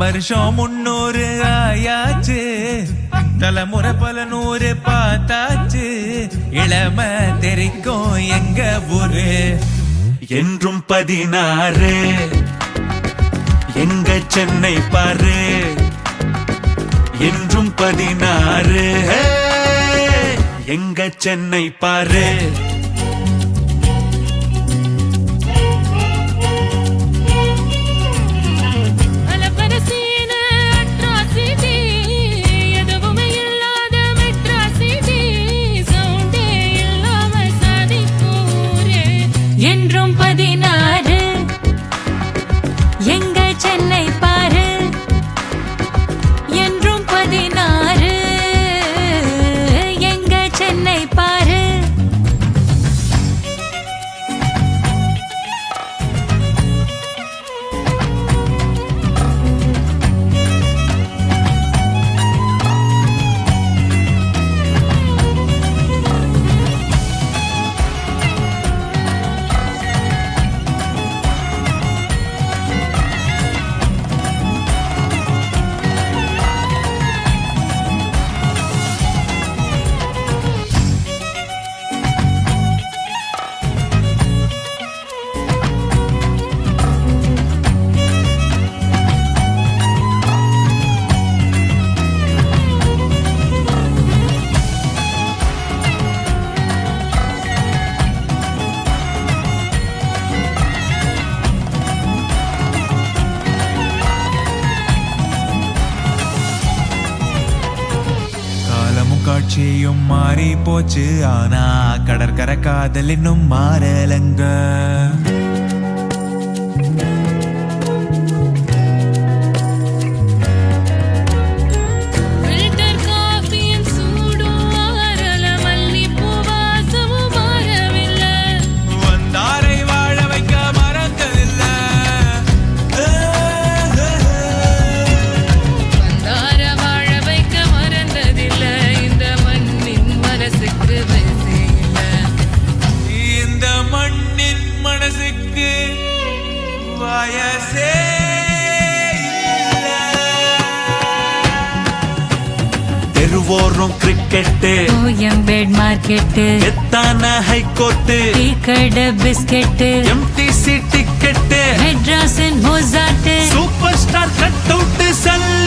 வருஷம் 300 ஆயாச்சு, தலைமுறை பல 100 பார்த்தாச்சு. இளம தெரிக்கும் எங்க ஊரு என்றும் 16. எங்க சென்னை பாரு என்றும் 16. எங்க சென்னை பாரு. என்றும் 16. எங்க சென்னை பாரு என்றும் 16. எங்க சென்னை பாரு. காட்சியும் மாறி போச்சு, ஆனா கடற்கரை காதல் இன்னும் மாறலங்க. வந்தாரை வாழ வைக்க மறந்ததில்லை. இந்த மண்ணின் மனசுக்கு வயசே தெருவோரம் கிரிக்கெட்டு, கோயம்பேடு மார்க்கெட்டு, எத்தான ஹைகோர்ட்டு, டீ கடை பிஸ்கெட்டு, எம்டிசி டிக்கெட்டு, மெட்ராஸின் மொசாட்டு, சூப்பர் ஸ்டார் கட் அவுட் சல்ல